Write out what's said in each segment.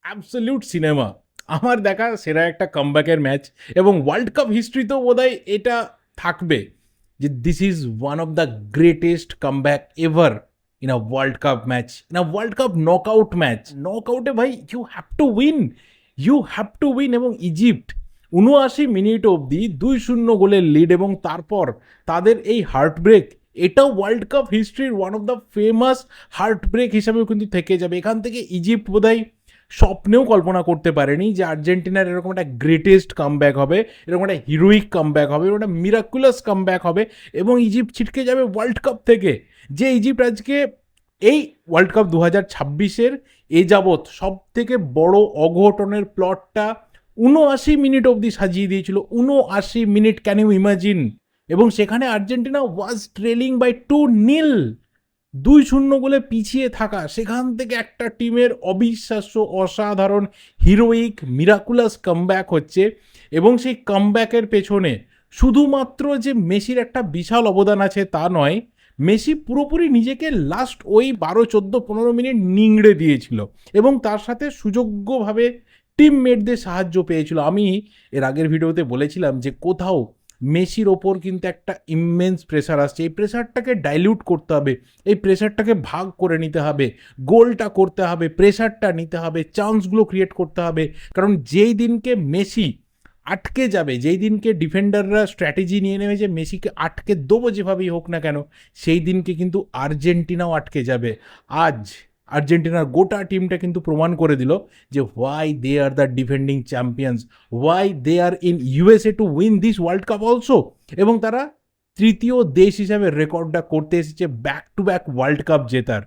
Absolute cinema. আমার দেখা সেরা একটা কামব্যাকের ম্যাচ এবং ওয়ার্ল্ড কাপ হিস্ট্রিতেও বোধহয় এটা থাকবে যে this is one of the greatest comeback ever in a world cup match, in a world cup knockout match. নকআউটে ভাই ইউ হ্যাভ টু উইন এবং ইজিপ্ট ৭৯ মিনিট অবধি ২-০ গোলের লিড এবং তারপর তাদের এই হার্টব্রেক, এটাও ওয়ার্ল্ড কাপ হিস্ট্রির one of the famous heartbreak হিসাবেও কিন্তু থেকে যাবে। এখান থেকে ইজিপ্ট বোধহয় স্বপ্নেও কল্পনা করতে পারেনি যে আর্জেন্টিনার এরকম একটা গ্রেটেস্ট কামব্যাক হবে, এরকম একটা হিরোইক কামব্যাক হবে, এরকম একটা মিরাকুলাস কামব্যাক হবে এবং ইজিপ্ট ছিটকে যাবে ওয়ার্ল্ড কাপ থেকে। যে ইজিপ্ট আজকে এই ওয়ার্ল্ড কাপ ২০২৬-এর এ যাবৎ সব থেকে বড় অঘটনের প্লটটা ৭৯ মিনিট অবধি সাজিয়ে দিয়েছিল। ৭৯ মিনিট, ক্যান ইউ ইমাজিন? এবং সেখানে আর্জেন্টিনা ওয়াজ ট্রেলিং বাই 2-0, ২-০ গোলে পিছিয়ে থাকা, সেখান থেকে একটা টিমের অবিশ্বাস্য, অসাধারণ, হিরোইক, মিরাকুলাস কামব্যাক হচ্ছে। এবং সেই কামব্যাকের পেছনে শুধুমাত্র যে মেসির একটা বিশাল অবদান আছে তা নয়, মেসি পুরোপুরি নিজেকে লাস্ট ওই ১২, ১৪, ১৫ মিনিট নিংড়ে দিয়েছিল এবং তার সাথে সুযোগ্যভাবে টিমমেটদের সাহায্য পেয়েছিল। আমি এর আগের ভিডিওতে বলেছিলাম যে কোথাও মেসির ওপর কিন্তু একটা ইমেন্স প্রেশার আসছে, এই প্রেশারটাকে ডাইলিউট করতে হবে, এই প্রেশারটাকে ভাগ করে নিতে হবে, গোলটা করতে হবে, প্রেশারটা নিতে হবে, চান্সগুলো ক্রিয়েট করতে হবে। কারণ যেই দিনকে মেসি আটকে যাবে, যেই দিনকে ডিফেন্ডাররা স্ট্র্যাটেজি নিয়ে নেবে যে মেসিকে আটকে দেবো যেভাবেই হোক না কেন, সেই দিনকে কিন্তু আর্জেন্টিনাও আটকে যাবে। আজ আর্জেন্টিনার গোটা টিমটা কিন্তু প্রমাণ করে দিল যে why they are the defending champions, why they are in USA to win this World Cup also. এবং তারা তৃতীয় দেশ হিসাবে রেকর্ডটা করতে এসেছে back to back World Cup জেতার।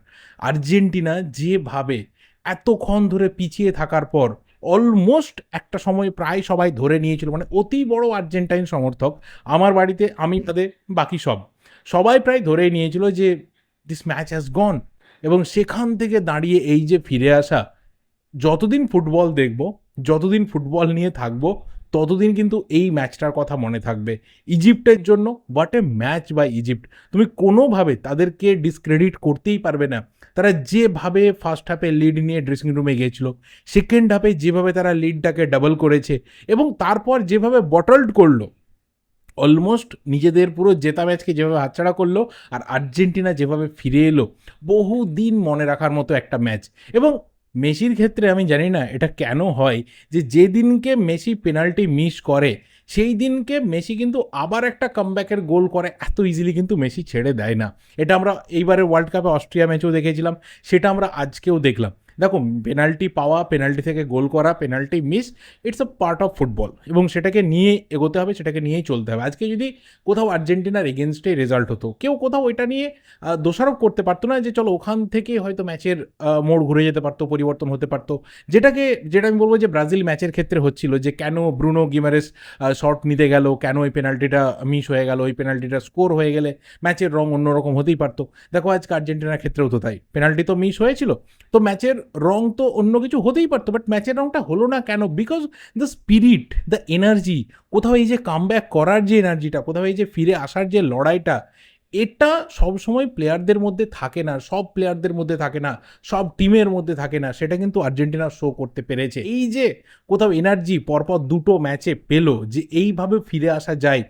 আর্জেন্টিনা যেভাবে এতক্ষণ ধরে পিছিয়ে থাকার পর অলমোস্ট একটা সময় প্রায় সবাই ধরে নিয়েছিল, মানে অতি বড় আর্জেন্টাইন সমর্থক আমার বাড়িতে, আমি তাদের বাকি সবাই প্রায় ধরে নিয়েছিল যে দিস ম্যাচ হ্যাজ গন। এবং সেখান থেকে দাঁড়িয়ে এই যে ফিরে আসা, যতদিন ফুটবল দেখব, যতদিন ফুটবল নিয়ে থাকবো, ততদিন কিন্তু এই ম্যাচটার কথা মনে থাকবে ইজিপ্টের জন্য। What a match by Egypt! তুমি কোনোভাবে তাদেরকে ডিসক্রেডিট করতেই পারবে না। তারা যেভাবে ফার্স্ট হাফে লিড নিয়ে ড্রেসিং রুমে গিয়েছিল, সেকেন্ড হাফে যেভাবে তারা লিডটাকে ডাবল করেছে এবং তারপর যেভাবে বটলড করলো, অলমোস্ট নিজেদের পুরো জেতা ম্যাচকে যেভাবে হাতছাড়া করলো, আর আর্জেন্টিনা যেভাবে ফিরে এলো, বহুদিন মনে রাখার মতো একটা ম্যাচ। এবং মেসির ক্ষেত্রে আমি জানি না এটা কেন হয় যে যেদিনকে মেসি পেনাল্টি মিস করে, সেই দিনকে মেসি কিন্তু আবার একটা কামব্যাকের গোল করে, এত ইজিলি কিন্তু মেসি ছেড়ে দেয় না। এটা আমরা এইবারের ওয়ার্ল্ড কাপে অস্ট্রিয়া ম্যাচেও দেখেছিলাম, সেটা আমরা আজকেও দেখলাম। দেখো, পেনাল্টি পাওয়া, পেনাল্টি থেকে গোল করা, penalty miss, it's a part of football এবং সেটাকে নিয়ে এগোতে হবে, সেটাকে নিয়েই চলতে হবে। আজকে যদি কোথাও আর্জেন্টিনার এগেনস্টে রেজাল্ট হতো, কেউ কোথাও এটা নিয়ে দোষারোপ করতে পারতো না যে চলো ওখান থেকে হয়তো ম্যাচের মোড় ঘুরে যেতে পারতো, পরিবর্তন হতে পারতো। যেটা আমি বলবো যে ব্রাজিল ম্যাচের ক্ষেত্রে হচ্ছিল, যে কেন ব্রুনো গিমারেস শট নিতে গেল, কেন ওই পেনাল্টিটা মিস হয়ে গেল, ওই পেনাল্টিটা স্কোর হয়ে গেলে ম্যাচের রং অন্যরকম হতেই পারতো। দেখো আজকে আর্জেন্টিনার ক্ষেত্রেও তো তাই, পেনাল্টি তো মিস হয়েছিল, তো ম্যাচের রং তো অন্য কিছু হতেই পারতো, বাট ম্যাচের রংটা হলো না কেন? Because the spirit, the energy, কোথাও এই যে কামব্যাক করার যে এনার্জিটা, কোথাও এই যে ফিরে আসার যে লড়াইটা, এটা সবসময় প্লেয়ারদের মধ্যে থাকে না, সব প্লেয়ারদের মধ্যে থাকে না, সব টিমের মধ্যে থাকে না। সেটা কিন্তু আর্জেন্টিনা শো করতে পেরেছে। এই যে কোথাও এনার্জি পরপর দুটো ম্যাচে পেলো, যে এইভাবে ফিরে আসা যায়,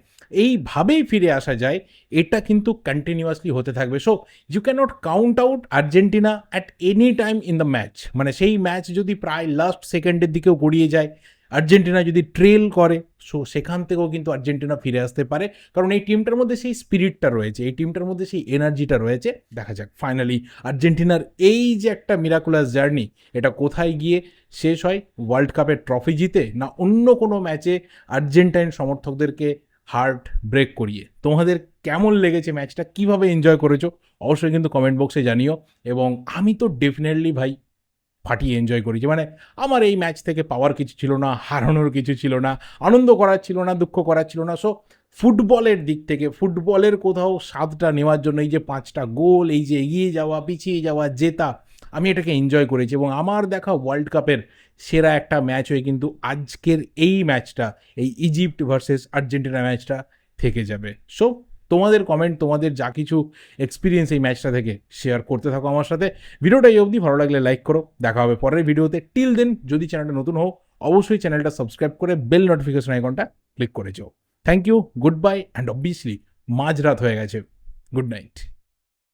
এইভাবেই ফিরে আসা যায়, এটা কিন্তু কন্টিনিউয়াসলি হতে থাকবে। So you can't count out Argentina at any time in the match. মানে সেই ম্যাচ যদি প্রায় লাস্ট সেকেন্ডের দিকেও গড়িয়ে যায়, আর্জেন্টিনা যদি ট্রেল করে, সো সেখান থেকেও কিন্তু আর্জেন্টিনা ফিরে আসতে পারে। কারণ এই টিমটার মধ্যে সেই স্পিরিটটা রয়েছে, এই টিমটার মধ্যে সেই এনার্জিটা রয়েছে। দেখা যাক ফাইনালি আর্জেন্টিনার এই যে একটা মিরাকুলাস জার্নি, এটা কোথায় গিয়ে শেষ হয়, ওয়ার্ল্ড কাপের ট্রফি জিতে, না অন্য কোনো ম্যাচে আর্জেন্টাইন সমর্থকদেরকে হার্ট ব্রেক করিয়ে। তোমাদের কেমন লেগেছে ম্যাচটা, কীভাবে এনজয় করেছো, অবশ্যই কিন্তু কমেন্ট বক্সে জানিও। এবং আমি তো ডেফিনেটলি ভাই ফাটিয়ে এনজয় করেছি। মানে আমার এই ম্যাচ থেকে পাওয়ার কিছু ছিল না, হারানোর কিছু ছিল না, আনন্দ করার ছিল না, দুঃখ করার ছিল না। সো ফুটবলের দিক থেকে, ফুটবলের কোথাও স্বাদটা নেওয়ার জন্য এই যে 5টা গোল, এই যে এগিয়ে যাওয়া, পিছিয়ে যাওয়া, জেতা, আমি এটাকে এনজয় করেছি। এবং আমার দেখা ওয়ার্ল্ড কাপের সেরা একটা ম্যাচ হয়ে কিন্তু আজকের এই ম্যাচটা, এই ইজিপ্ট ভার্সেস আর্জেন্টিনা ম্যাচটা থেকে যাবে। সো তোমাদের কমেন্ট, তোমাদের যা কিছু এক্সপিরিয়েন্স এই ম্যাচটা থেকে শেয়ার করতে থাকো আমার সাথে। ভিডিওটা এই অবধি, ভালো লাগলে লাইক করো। দেখা হবে পরের ভিডিওতে। টিল দেন, যদি চ্যানেলটা নতুন হও অবশ্যই চ্যানেলটা সাবস্ক্রাইব করে বেল নোটিফিকেশন আইকনটা ক্লিক করে যাও। Thank you, good bye, and obviously মাঝরাত হয়ে গেছে, গুড নাইট।